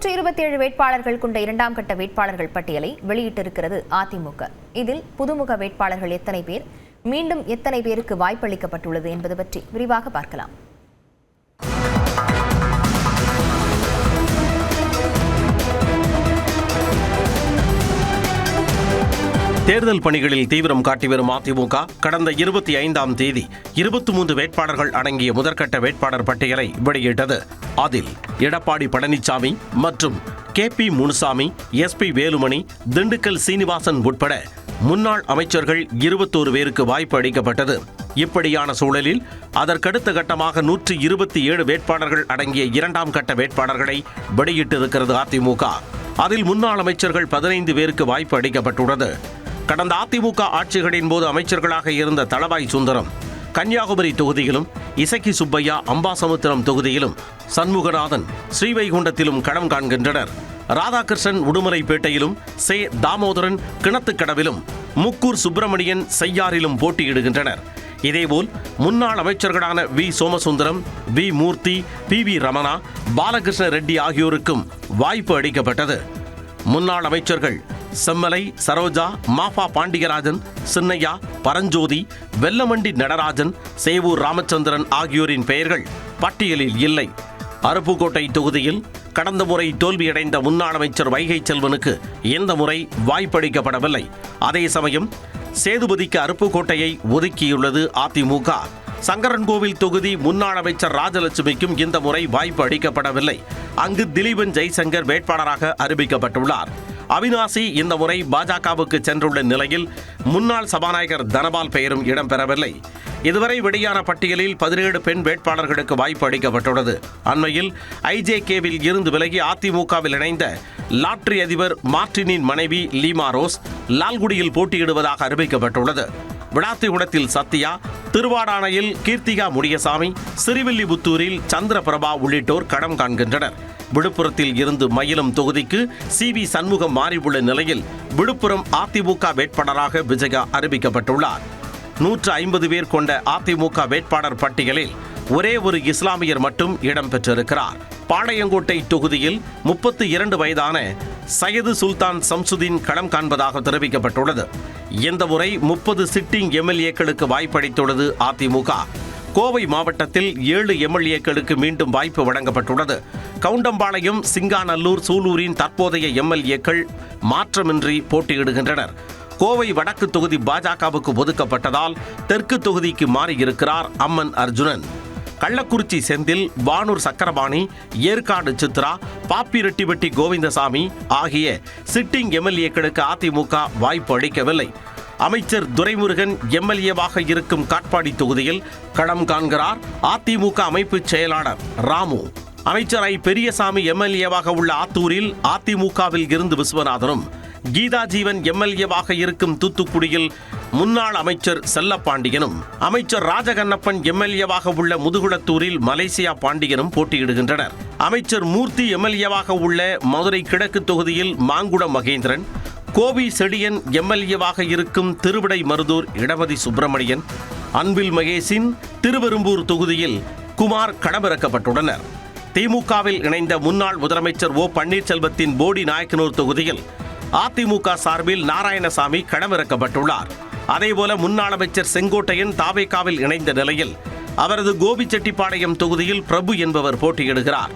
127 வேட்பாளர்கள் கொண்ட இரண்டாம் கட்ட வேட்பாளர்கள் பட்டியலை வெளியிட்டிருக்கிறது அதிமுக. இதில் புதுமுக வேட்பாளர்கள் எத்தனை பேர், மீண்டும் எத்தனை பேருக்கு வாய்ப்பளிக்கப்பட்டுள்ளது என்பது பற்றி விரிவாக பார்க்கலாம். தேர்தல் பணிகளில் தீவிரம் காட்டி வரும் அதிமுக கடந்த 25ஆம் தேதி 23 வேட்பாளர்கள் அடங்கிய முதற்கட்ட வேட்பாளர் பட்டியலை வெளியிட்டது. அதில் எடப்பாடி பழனிசாமி மற்றும் KP முனுசாமி, SP வேலுமணி, திண்டுக்கல் சீனிவாசன் உட்பட முன்னாள் அமைச்சர்கள் 21 பேருக்கு வாய்ப்பு அளிக்கப்பட்டது. இப்படியான சூழலில் அதற்கடுத்த கட்டமாக 127 வேட்பாளர்கள் அடங்கிய இரண்டாம் கட்ட வேட்பாளர்களை வெளியிட்டிருக்கிறது அதிமுக. அதில் முன்னாள் அமைச்சர்கள் 15 பேருக்கு வாய்ப்பு அளிக்கப்பட்டுள்ளது. கடந்த அதிமுக ஆட்சிகளின் போது அமைச்சர்களாக இருந்த தளவாய் சுந்தரம் கன்னியாகுமரி தொகுதியிலும், இசக்கி சுப்பையா அம்பாசமுத்திரம் தொகுதியிலும், சண்முகநாதன் ஸ்ரீவைகுண்டத்திலும் களம் காண்கின்றனர். ராதாகிருஷ்ணன் உடுமலைப்பேட்டையிலும், தாமோதரன் கிணத்துக்கடவிலும், முக்கூர் சுப்பிரமணியன் செய்யாறிலும் போட்டியிடுகின்றனர். இதேபோல் முன்னாள் அமைச்சர்களான V சோமசுந்தரம், V மூர்த்தி, PV ரமணா, பாலகிருஷ்ண ரெட்டி ஆகியோருக்கும் வாய்ப்பு அளிக்கப்பட்டது. முன்னாள் அமைச்சர்கள் செம்மலை, சரோஜா, மாஃபா பாண்டியராஜன், சின்னையா, பரஞ்சோதி, வெல்லமண்டி நடராஜன், சேவூர் ராமச்சந்திரன் ஆகியோரின் பெயர்கள் பட்டியலில் இல்லை. அருப்புக்கோட்டை தொகுதியில் கடந்த முறை தோல்வியடைந்த முன்னாள் அமைச்சர் வைகை செல்வனுக்கு இந்த முறை வாய்ப்பளிக்கப்படவில்லை. அதே சமயம் சேதுபதிக்கு அருப்புக்கோட்டையை ஒதுக்கியுள்ளது அதிமுக. சங்கரன்கோவில் தொகுதி முன்னாள் அமைச்சர் ராஜலட்சுமிக்கும் இந்த முறை வாய்ப்பு அளிக்கப்படவில்லை. அங்கு திலீபன் ஜெய்சங்கர் வேட்பாளராக அறிவிக்கப்பட்டுள்ளார். அவினாசி இந்த முறை பாஜகவுக்கு சென்றுள்ள நிலையில் முன்னாள் சபாநாயகர் தனபால் பெயரும் இடம்பெறவில்லை. இதுவரை வெளியான பட்டியலில் 17 பெண் வேட்பாளர்களுக்கு வாய்ப்பு அளிக்கப்பட்டுள்ளது. அண்மையில் IJKவில் இருந்து விலகி அதிமுகவில் இணைந்த லாட்டரி அதிபர் மார்டினின் மனைவி லீமா ரோஸ் லால்குடியில் போட்டியிடுவதாக அறிவிக்கப்பட்டுள்ளது. விளாத்திகுளத்தில் சத்யா, திருவாடானையில் கீர்த்திகா முனியசாமி, சிறுவில்லிபுத்தூரில் சந்திரபிரபா உள்ளிட்டோர் களம் காண்கின்றனர். விழுப்புரத்தில் இருந்து மயிலம் தொகுதிக்கு CV சண்முகம் மாறியுள்ள நிலையில் விழுப்புரம் அதிமுக வேட்பாளராக விஜயா அறிவிக்கப்பட்டுள்ளார். 150 பேர் கொண்ட அதிமுக வேட்பாளர் பட்டியலில் ஒரே ஒரு இஸ்லாமியர் மட்டும் இடம்பெற்றிருக்கிறார். பாளையங்கோட்டை தொகுதியில் 32 வயதான சையது சுல்தான் சம்சுதீன் களம் காண்பதாக தெரிவிக்கப்பட்டுள்ளது. இந்த முறை 30 சிட்டிங் MLAக்களுக்கு வாய்ப்பளித்துள்ளது அதிமுக. கோவை மாவட்டத்தில் 7 MLAக்களுக்கு மீண்டும் வாய்ப்பு வழங்கப்பட்டுள்ளது. கவுண்டம்பாளையம், சிங்காநல்லூர், சூலூரின் தற்போதைய MLAக்கள் மாற்றமின்றி போட்டியிடுகின்றனர். கோவை வடக்கு தொகுதி பாஜகவுக்கு ஒதுக்கப்பட்டதால் தெற்கு தொகுதிக்கு மாறியிருக்கிறார் அம்மன் அர்ஜுனன். கள்ளக்குறிச்சி செந்தில், வானூர் சக்கரபாணி, ஏற்காடு சித்ரா, பாப்பிரெட்டிப்பட்டி கோவிந்தசாமி ஆகிய சிட்டிங் MLAக்களுக்கு அதிமுக வாய்ப்பு அளிக்கவில்லை. அமைச்சர் துரைமுருகன் MLAவாக இருக்கும் காட்பாடி தொகுதியில் களம் காண்கிறார் அதிமுக அமைப்பு செயலாளர் ராமு. அமைச்சர் பெரியசாமி MLAவாக உள்ள ஆத்தூரில் அதிமுகவில் இருந்து விஸ்வநாதனும், கீதா ஜீவன் MLAவாக இருக்கும் தூத்துக்குடியில் முன்னாள் அமைச்சர் செல்லப்பாண்டியனும், அமைச்சர் ராஜகண்ணப்பன் MLAவாக உள்ள முதுகுளத்தூரில் மலேசியா பாண்டியனும் போட்டியிடுகின்றனர். அமைச்சர் மூர்த்தி MLAவாக உள்ள மதுரை கிழக்கு தொகுதியில் மாங்குடம் மகேந்திரன், கோவி செடியன் MLAவாக இருக்கும் திருவிடை மருதூர் இடமதி சுப்பிரமணியன், அன்பில் மகேஷின் திருவெரும்பூர் தொகுதியில் குமார் களமிறக்கப்பட்டுள்ளனர். திமுகவில் இணைந்த முன்னாள் முதலமைச்சர் O பன்னீர்செல்வத்தின் போடி நாயக்கனூர் தொகுதியில் அதிமுக சார்பில் நாராயணசாமி களமிறக்கப்பட்டுள்ளார். அதேபோல முன்னாள் அமைச்சர் செங்கோட்டையன் தாவேகாவில் இணைந்த நிலையில் அவரது கோபிச்செட்டிப்பாளையம் தொகுதியில் பிரபு என்பவர் போட்டியிடுகிறார்.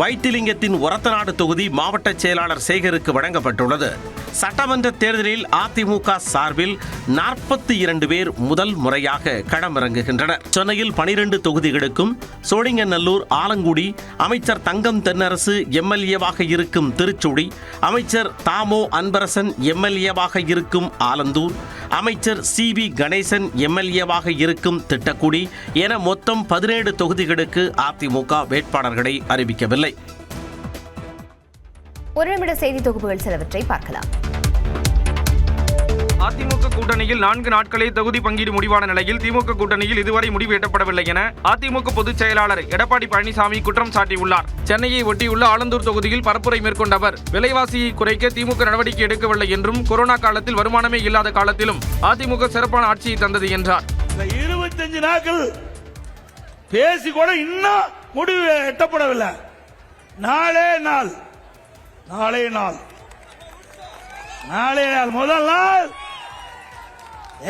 வைத்திலிங்கத்தின் ஒரத்தநாடு தொகுதி மாவட்ட செயலாளர் சேகருக்கு வழங்கப்பட்டுள்ளது. சட்டமன்ற தேர்தலில் அதிமுக சார்பில் 42 பேர் முதல் முறையாக களமிறங்குகின்றனர். சென்னையில் 12 தொகுதிகளுக்கும், சோழிங்கநல்லூர், ஆலங்குடி அமைச்சர் தங்கம் தென்னரசு MLAவாக இருக்கும் திருச்சுழி, அமைச்சர் தாமோ அன்பரசன் MLAவாக இருக்கும் ஆலந்தூர், அமைச்சர் CV கணேசன் MLAவாக இருக்கும் திட்டக்குடி என மொத்தம் 17 தொகுதிகளுக்கு அதிமுக வேட்பாளர்களை அறிவிக்கவில்லை. ஒரு நிமிட செய்தி தொகுப்புகள் சிலவற்றை பார்க்கலாம். அதிமுக கூட்டணியில் 4 நாட்களே தொகுதி பங்கீடு முடிவான நிலையில் திமுக கூட்டணியில் இதுவரை முடிவு எட்டப்படவில்லை என அதிமுக பொதுச் செயலாளர் எடப்பாடி பழனிசாமி குற்றம் சாட்டியுள்ளார். சென்னையை ஒட்டியுள்ள ஆலந்தூர் தொகுதியில் பரப்புரை மேற்கொண்ட அவர் விலைவாசியை குறைக்க திமுக நடவடிக்கை எடுக்கவில்லை என்றும், கொரோனா காலத்தில் வருமானமே இல்லாத காலத்திலும் அதிமுக சிறப்பான ஆட்சியை தந்தது என்றார். 25 நாட்கள் பேசி கூட இன்னும் முடிவு எட்டப்படவில்லை. நாளே நாள் நாளைய நாள் முதல் நாள்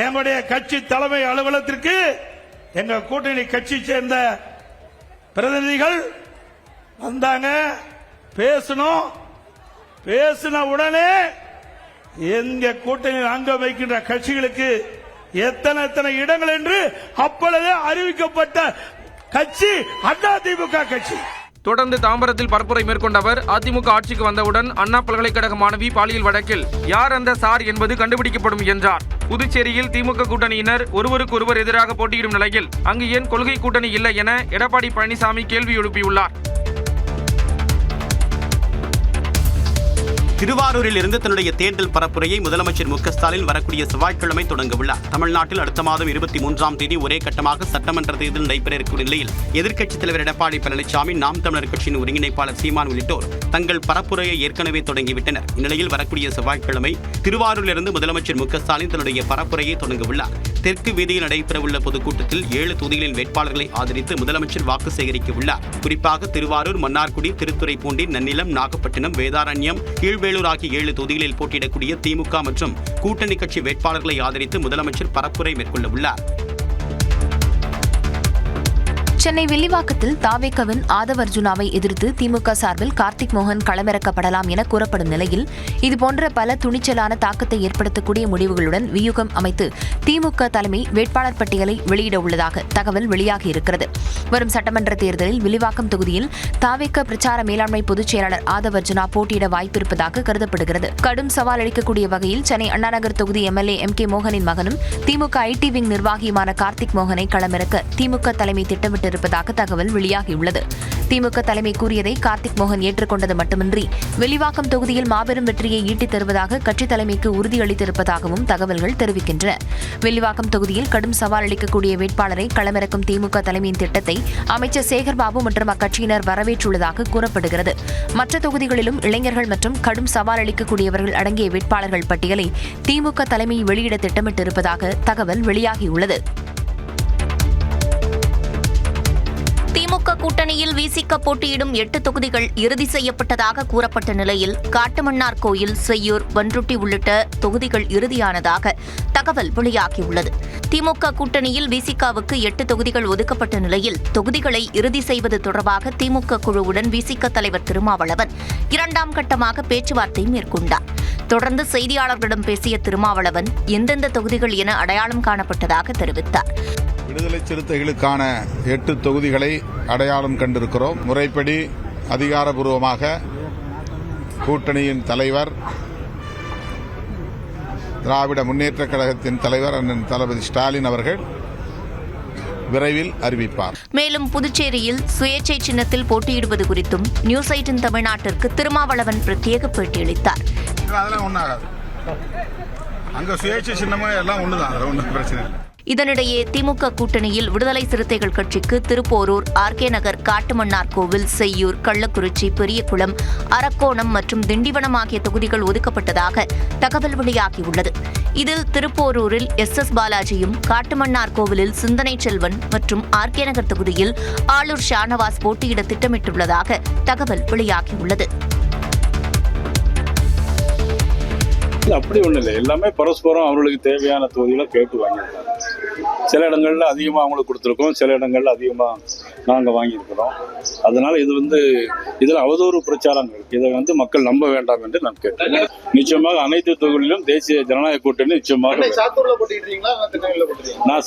எங்களுடைய கட்சி தலைமை அலுவலகத்திற்கு எங்க கூட்டணி கட்சி சேர்ந்த பிரதிநிதிகள் வந்தாங்க. பேசின உடனே எங்க கூட்டணியில் அங்கம் வைக்கின்ற கட்சிகளுக்கு எத்தனை இடங்கள் என்று அப்பொழுதே அறிவிக்கப்பட்ட கட்சி அதிமுக கட்சி. தொடர்ந்து தாம்பரத்தில் பரப்புரை மேற்கொண்ட அவர் அதிமுக ஆட்சிக்கு வந்தவுடன் அண்ணா பல்கலைக்கழக மாணவி பாலியல் வழக்கில் யார் அந்த சார் என்பது கண்டுபிடிக்கப்படும் என்றார். புதுச்சேரியில் திமுக கூட்டணியினர் ஒருவருக்கொருவர் எதிராக போட்டியிடும் நிலையில் அங்கு ஏன் கொள்கை கூட்டணி இல்லை என எடப்பாடி பழனிசாமி கேள்வி எழுப்பியுள்ளார். திருவாரூரில் இருந்து தன்னுடைய தேர்தல் பரப்புரையை முதலமைச்சர் மு க ஸ்டாலின் வரக்கூடிய செவ்வாய்க்கிழமை தொடங்க உள்ளார். தமிழ்நாட்டில் அடுத்த மாதம் 23ஆம் தேதி ஒரே கட்டமாக சட்டமன்ற தேர்தல் நடைபெற இருக்கும் நிலையில் எதிர்க்கட்சித் தலைவர் எடப்பாடி பழனிசாமி, நாம் தமிழர் கட்சியின் ஒருங்கிணைப்பாளர் சீமான் உள்ளிட்டோர் தங்கள் பரப்புரையை ஏற்கனவே தொடங்கிவிட்டனர். இந்நிலையில் வரக்கூடிய செவ்வாய்க்கிழமை திருவாரூரிலிருந்து முதலமைச்சர் மு க ஸ்டாலின் தன்னுடைய பரப்புரையை தொடங்க உள்ளார். தெற்கு வீதியில் நடைபெறவுள்ள பொதுக்கூட்டத்தில் 7 தொகுதிகளின் வேட்பாளர்களை ஆதரித்து முதலமைச்சர் வாக்கு சேகரிக்க உள்ளார். குறிப்பாக திருவாரூர், மன்னார்குடி, திருத்துறைப்பூண்டி, நன்னிலம், நாகப்பட்டினம், வேதாரண்யம், கீழ்வேளூர் ஆகிய 7 தொகுதிகளில் போட்டியிடக்கூடிய திமுக மற்றும் கூட்டணி கட்சி வேட்பாளர்களை ஆதரித்து முதலமைச்சர் பரப்புரை மேற்கொள்ள உள்ளார். சென்னை வில்லிவாக்கத்தில் தாவேகவின் ஆதவ் அர்ஜுனாவை எதிர்த்து திமுக சார்பில் கார்த்திக் மோகன் களமிறக்கப்படலாம் என கூறப்படும் நிலையில் இதுபோன்ற பல துணிச்சலான தாக்கத்தை ஏற்படுத்தக்கூடிய முடிவுகளுடன் வியூகம் அமைத்து திமுக தலைமை வேட்பாளர் பட்டியலை வெளியிட உள்ளதாக தகவல் வெளியாகியிருக்கிறது. வரும் சட்டமன்ற தேர்தலில் வில்லிவாக்கம் தொகுதியில் தாவேக பிரச்சார மேலாண்மை பொதுச் செயலாளர் ஆதவ் அர்ஜுனா போட்டியிட வாய்ப்பிருப்பதாக கருதப்படுகிறது. கடும் சவால் அளிக்கக்கூடிய வகையில் சென்னை அண்ணாநகர் தொகுதி எம்எல்ஏ எம்.கே. மோகனின் மகனும் திமுக ஐடி விங் நிர்வாகியுமான கார்த்திக் மோகனை களமிறக்க திமுக தலைமை திட்டமிட்டு இருப்பதாக தகவல் வெளியாகியுள்ளது. திமுக தலைமை கூறியதை கார்த்திக் மோகன் ஏற்றுக்கொண்டது மட்டுமின்றி வில்லிவாக்கம் தொகுதியில் மாபெரும் வெற்றியை ஈட்டித் தருவதாக கட்சித் தலைமைக்கு உறுதியளித்திருப்பதாகவும் தகவல்கள் தெரிவிக்கின்றன. வில்லிவாக்கம் தொகுதியில் கடும் சவால் அளிக்கக்கூடிய வேட்பாளரை களமிறக்கும் திமுக தலைமையின் திட்டத்தை அமைச்சர் சேகர்பாபு மற்றும் அக்கட்சியினர் வரவேற்றுள்ளதாக கூறப்படுகிறது. மற்ற தொகுதிகளிலும் இளைஞர்கள் மற்றும் கடும் சவால் அளிக்கக்கூடியவர்கள் அடங்கிய வேட்பாளர்கள் பட்டியலை திமுக தலைமை வெளியிட திட்டமிட்டிருப்பதாக தகவல் வெளியாகியுள்ளது. திமுக கூட்டணியில் விசிக போட்டியிடும் 8 தொகுதிகள் இறுதி செய்யப்பட்டதாக கூறப்பட்ட நிலையில் காட்டுமன்னார் கோயில், செய்யூர், பன்ருட்டி உள்ளிட்ட தொகுதிகள் இறுதியானதாக தகவல் வெளியாகியுள்ளது. திமுக கூட்டணியில் விசிகாவுக்கு 8 தொகுதிகள் ஒதுக்கப்பட்ட நிலையில் தொகுதிகளை இறுதி செய்வது தொடர்பாக திமுக குழுவுடன் விசிக தலைவர் திருமாவளவன் 2ஆம் கட்டமாக பேச்சுவார்த்தை மேற்கொண்டார். தொடர்ந்து செய்தியாளர்களிடம் பேசிய திருமாவளவன் எந்தெந்த தொகுதிகள் என அடையாளம் காணப்பட்டதாக தெரிவித்தார். விடுதலை சிறுத்தைகளுக்கான 8 தொகுதிகளை அடையாளம் கண்டிருக்கிறோம். முறைப்படி அதிகாரப்பூர்வமாக கூட்டணியின் தலைவர், திராவிட முன்னேற்றக் கழகத்தின் தலைவர் அண்ணன் தளபதி ஸ்டாலின் அவர்கள் விரைவில் அறிவிப்பார். மேலும் புதுச்சேரியில் சுயேட்சை சின்னத்தில் போட்டியிடுவது குறித்தும் நியூஸ் 18 தமிழ்நாட்டிற்கு திருமாவளவன் பிரத்யேக பேட்டியளித்தார். அதெல்லாம் ஒன்றாகாது, அங்க சுயேட்சை சின்னமா எல்லாம் ஒண்ணுதான், அதெல்லாம் ஒன்றும் பிரச்சனை இல்லை. இதனிடையே திமுக கூட்டணியில் விடுதலை சிறுத்தைகள் கட்சிக்கு திருப்போரூர், ஆர்கே நகர், காட்டுமன்னார் கோவில், செய்யூர், கள்ளக்குறிச்சி, பெரியகுளம், அரக்கோணம் மற்றும் திண்டிவனம் ஆகிய தொகுதிகள் ஒதுக்கப்பட்டதாக தகவல் வெளியாகியுள்ளது. இதில் திருப்போரூரில் எஸ்.எஸ். பாலாஜியும், காட்டுமன்னார் கோவிலில் சிந்தனை செல்வன் மற்றும் ஆர்கே நகர் தொகுதியில் ஆளூர் ஷானவாஸ் போட்டியிட திட்டமிட்டுள்ளதாக தகவல் வெளியாகியுள்ளது. அப்படி ஒன்றும் இல்லை, எல்லாமே பரஸ்பரம் அவர்களுக்கு தேவையான தொகுதிகளை கேட்டு வாங்கியிருக்காங்க. சில இடங்கள்ல அதிகமாக அவங்களுக்கு கொடுத்துருக்கோம், சில இடங்கள்ல அதிகமாக நாங்கள் வாங்கியிருக்கிறோம். அதனால இது இதில் அவதூறு பிரச்சாரங்கள், இதை மக்கள் நம்ப வேண்டாம் என்று நான் கேட்டேன். நிச்சயமாக அனைத்து தொகுதிகளிலும் தேசிய ஜனநாயக கூட்டணி நிச்சயமாக. நான்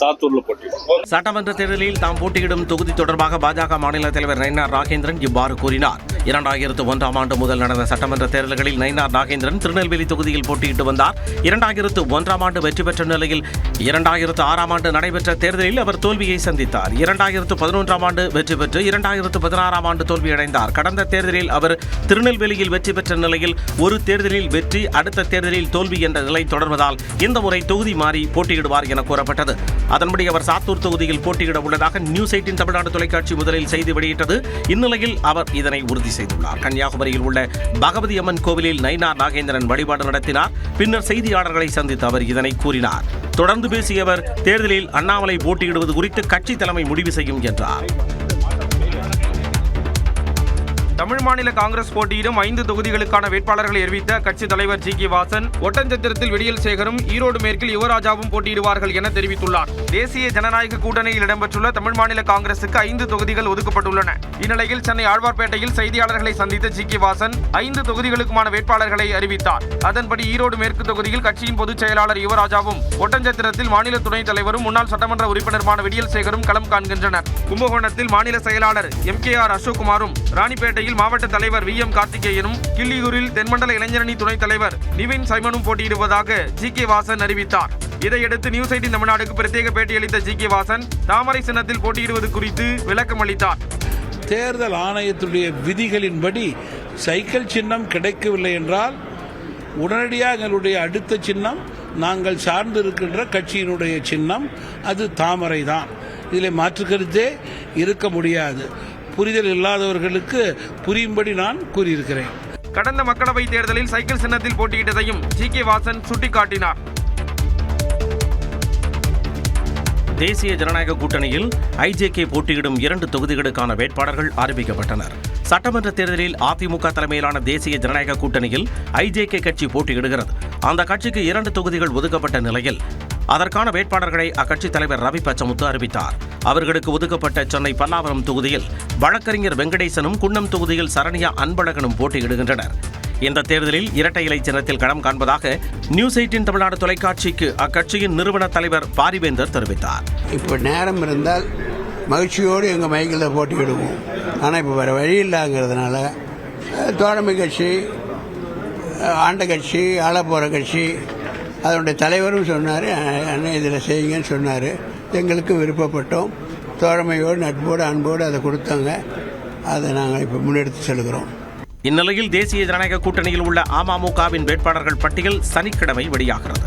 சாத்தூர்ல போட்டியிடுறேன். சட்டமன்ற தேர்தலில் தாம் போட்டியிடும் தொகுதி தொடர்பாக பாஜக மாநில தலைவர் நயினார் நாகேந்திரன் இவ்வாறு கூறினார். 2001ஆம் ஆண்டு முதல் நடந்த சட்டமன்ற தேர்தல்களில் நயினார் நாகேந்திரன் திருநெல்வேலி தொகுதியில் போட்டியிட்டு வந்தார். 2001ஆம் ஆண்டு வெற்றி பெற்ற நிலையில் 2006ஆம் ஆண்டு நடைபெற்ற தேர்தலில் அவர் தோல்வியை சந்தித்தார். 2011ஆம் ஆண்டு வெற்றி பெற்று 2016ஆம் ஆண்டு தோல்வியடைந்தார். கடந்த தேர்தலில் அவர் திருநெல்வேலியில் வெற்றி பெற்ற நிலையில் ஒரு தேர்தலில் வெற்றி, அடுத்த தேர்தலில் தோல்வி என்ற நிலை தொடர்வதால் இந்த முறை தொகுதி மாறி போட்டியிடுவார் என கூறப்பட்டது. அதன்படி அவர் சாத்தூர் தொகுதியில் போட்டியிட உள்ளதாக நியூஸ் 18 தமிழ்நாடு தொலைக்காட்சி முதலில் செய்தி வெளியிட்டது. இந்நிலையில் அவர் இதனை உறுதி செய்துள்ளார். கன்னியாகுமரியில் உள்ள பகவதி அம்மன் கோவிலில் நயினார் நாகேந்திரன் வழிபாடு நடத்தினார். பின்னர் செய்தியாளர்களை சந்தித்து அவர் இதனை கூறினார். தொடர்ந்து பேசிய அவர், தேர்தலில் அண்ணாமலை போட்டியிடுவது குறித்து கட்சி தலைமை முடிவு செய்யும் என்றார். தமிழ் மாநில காங்கிரஸ் போட்டியிடும் 5 தொகுதிகளுக்கான வேட்பாளர்களை அறிவித்த கட்சித் தலைவர் ஜி கே வாசன் ஒட்டன்சத்திரத்தில் விடியல் சேகரும், ஈரோடு மேற்கில் யுவராஜாவும் போட்டியிடுவார்கள் என தெரிவித்துள்ளார். தேசிய ஜனநாயக கூட்டணியில் இடம்பெற்றுள்ள தமிழ் மாநில காங்கிரசுக்கு 5 தொகுதிகள் ஒதுக்கப்பட்டுள்ளன. இந்நிலையில் சென்னை ஆழ்வார்பேட்டையில் செய்தியாளர்களை சந்தித்த ஜி கே வாசன் 5 தொகுதிகளுக்குமான வேட்பாளர்களை அறிவித்தார். அதன்படி ஈரோடு மேற்கு தொகுதியில் கட்சியின் பொதுச் செயலாளர் யுவராஜாவும், ஒட்டன்சத்திரத்தில் மாநில துணைத் தலைவரும் முன்னாள் சட்டமன்ற உறுப்பினருமான விடியல் சேகரும் களம் காண்கின்றனர். கும்பகோணத்தில் மாநில செயலாளர் MKR அசோக்குமாரும், ராணிப்பேட்டையில் மாவட்ட தலைவர் VM கார்த்திகேயனும், கிள்ளியூரில் தென்மண்டல இளைஞரணி துணைத் தலைவர் நிவின் சைமனும் போட்டியிடுவதாக ஜி கே வாசன் அறிவித்தார். இதையடுத்து நியூஸ் 18 தமிழ்நாடுக்கு பிரத்யேக பேட்டியளித்த ஜி கே வாசன் தாமரை சின்னத்தில் போட்டியிடுவது குறித்து விளக்கம் அளித்தார். தேர்தல் ஆணையத்துடைய விதிகளின்படி சைக்கிள் சின்னம் கிடைக்கவில்லை என்றால் உடனடியாக எங்களுடைய அடுத்த சின்னம் நாங்கள் சார்ந்திருக்கின்ற கட்சியினுடைய சின்னம், அது தாமரை தான். இதில் மாற்று கருத்தே இருக்க முடியாது. புரிதல் இல்லாதவர்களுக்கு புரியும்படி நான் கூறியிருக்கிறேன். கடந்த மக்களவைத் தேர்தலில் சைக்கிள் சின்னத்தில் போட்டியிட்டதையும் ஜி கே வாசன் சுட்டிக்காட்டினார். தேசிய ஜனநாயக கூட்டணியில் IJK போட்டியிடும் 2 தொகுதிகளுக்கான வேட்பாளர்கள் அறிவிக்கப்பட்டனர். சட்டமன்ற தேர்தலில் அதிமுக தலைமையிலான தேசிய ஜனநாயக கூட்டணியில் IJK கட்சி போட்டியிடுகிறது. அந்த கட்சிக்கு 2 தொகுதிகள் ஒதுக்கப்பட்ட நிலையில் அதற்கான வேட்பாளர்களை அக்கட்சித் தலைவர் ரவி பச்சமுத்து அறிவித்தார். அவர்களுக்கு ஒதுக்கப்பட்ட சென்னை பல்லாவரம் தொகுதியில் வழக்கறிஞர் வெங்கடேசனும், குன்னம் தொகுதியில் சரண்யா அன்பழகனும் போட்டியிடுகின்றனர். இந்த தேர்தலில் இரட்டை இலை சின்னத்தில் களம் காண்பதாக நியூஸ் 18 தமிழ்நாடு தொலைக்காட்சிக்கு அக்கட்சியின் நிறுவன தலைவர் பாரிவேந்தர் தெரிவித்தார். இப்போ நேரம் இருந்தால் மகிழ்ச்சியோடு எங்கள் மைக்கில் போட்டியிடுவோம். ஆனால் இப்போ வேறு வழி இல்லாங்கிறதுனால தோழமை கட்சி, ஆண்ட கட்சி, ஆள போகிற கட்சி, அதனுடைய தலைவரும் சொன்னார், அண்ணன் இதில் செய்யுங்கன்னு சொன்னார். எங்களுக்கு விருப்பப்பட்டோம். தோழமையோடு, நட்போடு, அன்போடு அதை கொடுத்தாங்க. அதை நாங்கள் இப்போ முன்னெடுத்து செல்கிறோம். இந்நிலையில் தேசிய ஜனநாயக கூட்டணியில் உள்ள அமமுகவின் வேட்பாளர்கள் பட்டியல் சனிக்கிழமை வெளியாகிறது.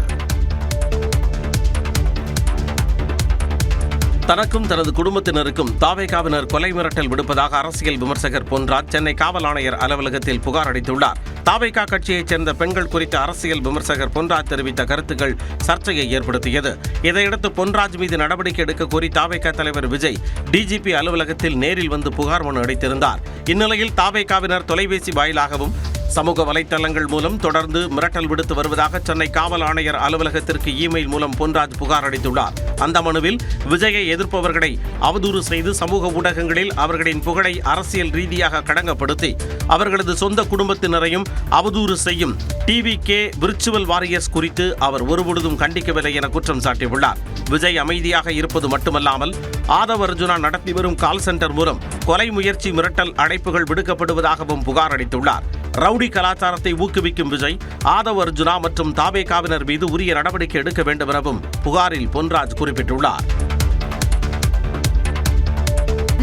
தனக்கும் தனது குடும்பத்தினருக்கும் தாவேகாவினர் கொலை மிரட்டல் விடுப்பதாக அரசியல் விமர்சகர் பொன்ராஜ் சென்னை காவல் ஆணையர் அலுவலகத்தில் புகார் அளித்துள்ளார். தாவேகா கட்சியைச் சேர்ந்த பெண்கள் குறித்த அரசியல் விமர்சகர் பொன்ராஜ் தெரிவித்த கருத்துக்கள் சர்ச்சையை ஏற்படுத்தியது. இதையடுத்து பொன்ராஜ் மீது நடவடிக்கை எடுக்க கோரி தாவேகா தலைவர் விஜய் DGP அலுவலகத்தில் நேரில் வந்து புகார் மனு அளித்திருந்தார். இந்நிலையில் தாவேகாவினர் தொலைபேசி வாயிலாகவும் சமூக வலைதளங்கள் மூலம் தொடர்ந்து மிரட்டல் விடுத்து வருவதாக சென்னை காவல் ஆணையர் அலுவலகத்திற்கு இமெயில் மூலம் பொன்ராஜ் புகார் அளித்துள்ளார். அந்த மனுவில் விஜயை எதிர்ப்பவர்களை அவதூறு செய்து சமூக ஊடகங்களில் அவர்களின் புகழை அரசியல் ரீதியாக களங்கப்படுத்தி அவர்களது சொந்த குடும்பத்தினரையும் அவதூறு செய்யும் TVK விர்ச்சுவல் வாரியர்ஸ் குறித்து அவர் ஒருபொழுதும் கண்டிக்கவில்லை என குற்றம் சாட்டியுள்ளார். விஜய் அமைதியாக இருப்பது மட்டுமல்லாமல் ஆதவ் அர்ஜுனா நடத்தி வரும் கால் சென்டர் மூலம் கொலை முயற்சி மிரட்டல் அழைப்புகள் விடுக்கப்படுவதாகவும் புகார் அளித்துள்ளார். ரவுடி கலாச்சாரத்தை ஊக்குவிக்கும் விஜய், ஆதவ் அர்ஜுனா மற்றும் தாவேகாவினர் மீது உரிய நடவடிக்கை எடுக்க வேண்டும் எனவும் புகாரில் பொன்ராஜ் குறிப்பிட்டுள்ளார்.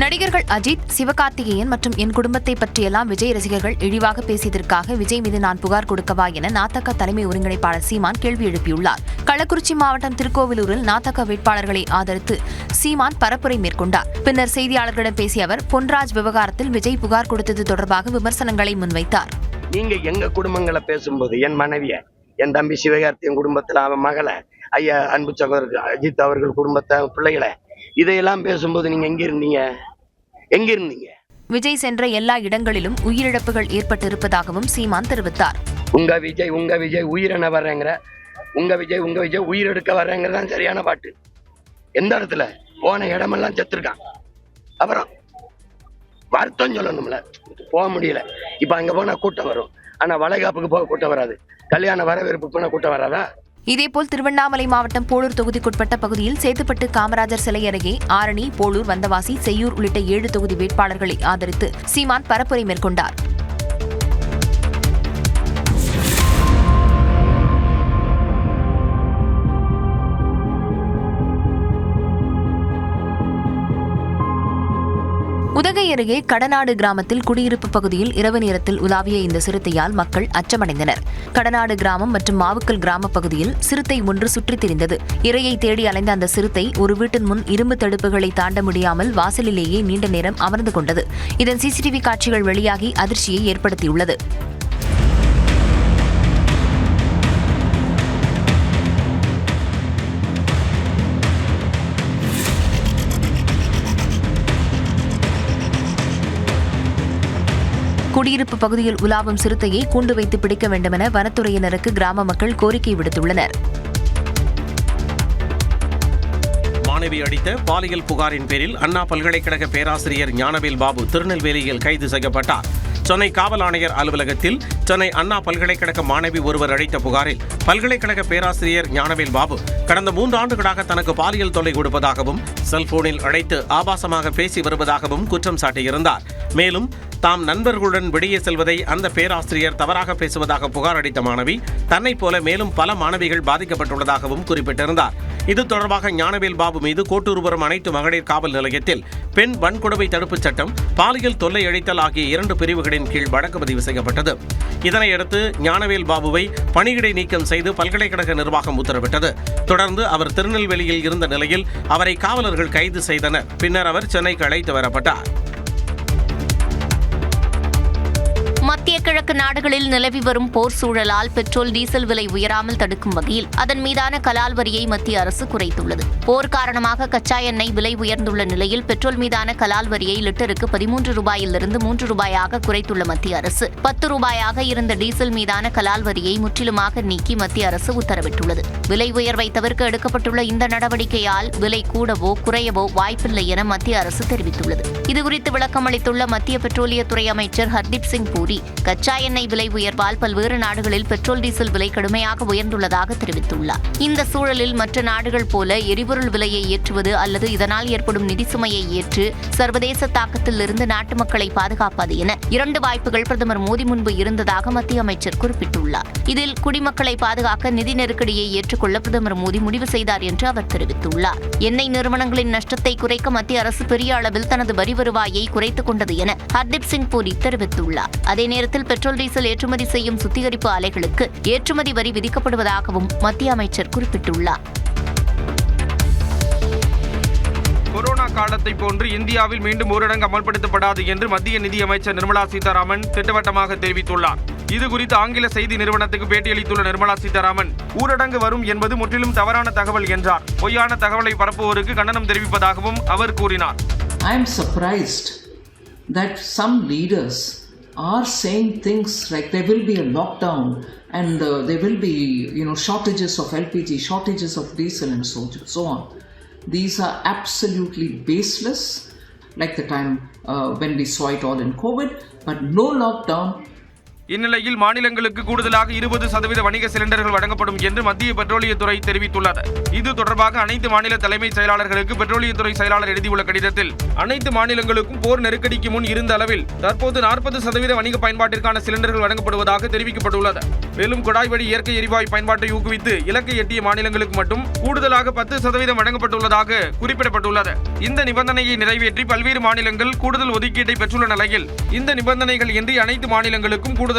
நடிகர்கள் அஜித், சிவகார்த்திகேயன் மற்றும் என் குடும்பத்தை பற்றியெல்லாம் விஜய் ரசிகர்கள் இழிவாக பேசியதற்காக விஜய் மீது நான் புகார் கொடுக்கவா என நாதக தலைமை ஒருங்கிணைப்பாளர் சீமான் கேள்வி எழுப்பியுள்ளார். கள்ளக்குறிச்சி மாவட்டம் திருக்கோவிலூரில் நாதக வேட்பாளர்களை ஆதரித்து சீமான் பரப்புரை மேற்கொண்டார். பின்னர் செய்தியாளர்களிடம் பேசிய அவர் பொன்ராஜ் விவகாரத்தில் விஜய் புகார் கொடுத்தது தொடர்பாக விமர்சனங்களை முன்வைத்தார். நீங்க எங்க குடும்பங்களை பேசும்போது என் மனைவிய, என் தம்பி சிவகார்த்தியின் குடும்பத்தில் அவன் மகளை, ஐயா அன்பு சகோதரர் அஜித் அவர்கள் குடும்பத்தை, பிள்ளைகளை, இதையெல்லாம் பேசும்போது நீங்க எங்க இருந்தீங்க? விஜய் சென்ற எல்லா இடங்களிலும் உயிரிழப்புகள் ஏற்பட்டிருப்பதாகவும் சீமான் தெரிவித்தார். உங்க விஜய் உயிரென வர்றேங்கிற, உங்க விஜய் உயிரெடுக்க வர்றேங்கிறதான் சரியான பாட்டு. எந்த இடத்துல போன இடமெல்லாம் செத்துருக்கான். அப்புறம் வருத்தம் சொல்லணும்ல, போக முடியல. இப்ப அங்க போனா கூட்டம் வரும், ஆனா வளைகாப்புக்கு போக கூட்டம் வராது. கல்யாண வரவேற்பு போனா கூட்டம் வராதா? இதேபோல் திருவண்ணாமலை மாவட்டம் போளூர் தொகுதிக்குட்பட்ட பகுதியில் சேத்துப்பட்டு காமராஜர் சிலை அருகே ஆரணி, போளூர், வந்தவாசி, செய்யூர் உள்ளிட்ட 7 தொகுதி வேட்பாளர்களை ஆதரித்து சீமான் பரப்புரை மேற்கொண்டார். உதகை அருகே கடநாடு கிராமத்தில் குடியிருப்பு பகுதியில் இரவு நேரத்தில் உலாவிய இந்த சிறுத்தையால் மக்கள் அச்சமடைந்தனர். கடநாடு கிராமம் மற்றும் மாவுக்கல் கிராம பகுதியில் சிறுத்தை ஒன்று சுற்றித் திரிந்தது. இரையை தேடி அலைந்த அந்த சிறுத்தை ஒரு வீட்டின் முன் இரும்பு தடுப்புகளை தாண்ட முடியாமல் வாசலிலேயே நீண்ட நேரம் அமர்ந்து கொண்டது. இதன் CCTV காட்சிகள் வெளியாகி அதிர்ச்சியை ஏற்படுத்தியுள்ளது. குடியிருப்பு பகுதியில் உலாவும் சிறுத்தையை கூண்டு வைத்து பிடிக்க வேண்டுமென வனத்துறையினருக்கு கிராம மக்கள் கோரிக்கை விடுத்துள்ளனர். மாணவி அளித்த பாலியல் புகாரின் பேரில் அண்ணா பல்கலைக்கழக பேராசிரியர் ஞானவேல் பாபு திருநெல்வேலியில் கைது செய்யப்பட்டார். சென்னை காவல் ஆணையர் அலுவலகத்தில் சென்னை அண்ணா பல்கலைக்கழக மாணவி ஒருவர் அளித்த புகாரில் பல்கலைக்கழக பேராசிரியர் ஞானவேல் பாபு கடந்த 3 ஆண்டுகளாக தனக்கு பாலியல் தொல்லை கொடுப்பதாகவும் செல்போனில் அழைத்து ஆபாசமாக பேசி வருவதாகவும் குற்றம் சாட்டியிருந்தார். மேலும் தாம் நண்பர்களுடன் வெளியே செல்வதை அந்த பேராசிரியர் தவறாக பேசுவதாக புகார் அளித்த மாணவி தன்னைப் போல மேலும் பல மாணவிகள் பாதிக்கப்பட்டுள்ளதாகவும் குறிப்பிட்டிருந்தார். இது தொடர்பாக ஞானவேல் பாபு மீது கோட்டூர்புரம் அனைத்து மகளிர் காவல் நிலையத்தில் பெண் வன்கொடுமை தடுப்புச் சட்டம், பாலியல் தொல்லை அளித்தல் ஆகிய 2 பிரிவுகளின் கீழ் வழக்கு பதிவு செய்யப்பட்டது. இதனையடுத்து ஞானவேல் பாபுவை பணியிடை நீக்கம் செய்து பல்கலைக்கழக நிர்வாகம் உத்தரவிட்டது. தொடர்ந்து அவர் திருநெல்வேலியில் இருந்த நிலையில் அவரை காவலர்கள் கைது செய்தனர். பின்னர் அவர் சென்னைக்கு அழைத்து வரப்பட்டார். மத்திய கிழக்கு நாடுகளில் நிலவி வரும் போர் சூழலால் பெட்ரோல், டீசல் விலை உயராமல் தடுக்கும் வகையில் அதன் மீதான கலால் வரியை மத்திய அரசு குறைத்துள்ளது. போர் காரணமாக கச்சா எண்ணெய் விலை உயர்ந்துள்ள நிலையில் பெட்ரோல் மீதான கலால் வரியை லிட்டருக்கு 13 ரூபாயிலிருந்து 3 ரூபாயாக குறைத்துள்ள மத்திய அரசு 10 ரூபாயாக இருந்த டீசல் மீதான கலால் வரியை முற்றிலுமாக நீக்கி மத்திய அரசு உத்தரவிட்டுள்ளது. விலை உயர்வை தவிர்க்க எடுக்கப்பட்டுள்ள இந்த நடவடிக்கையால் விலை கூடவோ குறையவோ வாய்ப்பில்லை என மத்திய அரசு தெரிவித்துள்ளது. இதுகுறித்து விளக்கம் அளித்துள்ள மத்திய பெட்ரோலியத்துறை அமைச்சர் ஹர்தீப் சிங் பூரி, கச்சா எண்ணெய் விலை உயர்வால் பல்வேறு நாடுகளில் பெட்ரோல், டீசல் விலை கடுமையாக உயர்ந்துள்ளதாக தெரிவித்துள்ளார். இந்த சூழலில் மற்ற நாடுகள் போல எரிபொருள் விலையை ஏற்றுவது அல்லது இதனால் ஏற்படும் நிதி சுமையை ஏற்று சர்வதேச தாக்கத்தில் இருந்து நாட்டு மக்களை பாதுகாப்பது என 2 வாய்ப்புகள் பிரதமர் மோடி முன்பு இருந்ததாக மத்திய அமைச்சர் குறிப்பிட்டுள்ளார். இதில் குடிமக்களை பாதுகாக்க நிதி நெருக்கடியை ஏற்றுக்கொள்ள பிரதமர் மோடி முடிவு செய்தார் என்று அவர் தெரிவித்துள்ளார். எண்ணெய் நிறுவனங்களின் நஷ்டத்தை குறைக்க மத்திய அரசு பெரிய அளவில் தனது வரி வருவாயை குறைத்துக் கொண்டது என ஹர்தீப் சிங் பூரி தெரிவித்துள்ளார். அதே நேரத்தில் பெட்ரோல், டீசல் ஏற்றுமதி செய்யும் சுத்திகரிப்பு ஆலைகளுக்கு ஏற்றுமதி வரி விதிக்கப்படுவதாகவும் மத்திய அமைச்சர் குறிப்பிட்டுள்ளார். கொரோனா காலத்தை போன்று இந்தியாவில் மீண்டும் ஊரடங்கு அமல்படுத்தப்படாது என்று மத்திய நிதியமைச்சர் நிர்மலா சீதாராமன் திட்டவட்டமாக தெரிவித்துள்ளார். இதுகுறித்து ஆங்கில செய்தி நிறுவனத்துக்கு பேட்டியளித்துள்ள நிர்மலா சீதாராமன், ஊரடங்கு வரும் என்பது முற்றிலும் தவறான தகவல் என்றார். பொய்யான தகவலை பரப்புவோருக்கு கண்டனம் தெரிவிப்பதாகவும் அவர் கூறினார். I am surprised that some leaders are saying things like there will be a lockdown and there will be shortages of LPG, shortages of diesel and so on. These are absolutely baseless, like the time when we saw it all in COVID, but no lockdown. இந்நிலையில் மாநிலங்களுக்கு கூடுதலாக 20% வணிக சிலிண்டர்கள் வழங்கப்படும் என்று மத்திய பெட்ரோலியத்துறை தெரிவித்துள்ளது. இது தொடர்பாக அனைத்து மாநில தலைமைச் செயலாளர்களுக்கு பெட்ரோலியத்துறை செயலாளர் எழுதியுள்ள கடிதத்தில் அனைத்து மாநிலங்களுக்கும் போர் நெருக்கடிக்கு முன் இருந்த அளவில் தற்போது 40% வணிக பயன்பாட்டிற்கான சிலிண்டர்கள் வழங்கப்படுவதாக தெரிவிக்கப்பட்டுள்ளது. மேலும் குழாய் வழி இயற்கை எரிவாயு பயன்பாட்டை ஊக்குவித்து இலக்கை எட்டிய மாநிலங்களுக்கு மட்டும் கூடுதலாக 10% வழங்கப்பட்டுள்ளதாக குறிப்பிடப்பட்டுள்ளது. இந்த நிபந்தனையை நிறைவேற்றி பல்வேறு மாநிலங்கள் கூடுதல் ஒதுக்கீட்டை பெற்றுள்ள நிலையில் இந்த நிபந்தனைகள் இன்றி அனைத்து மாநிலங்களுக்கும் கூடுதலாக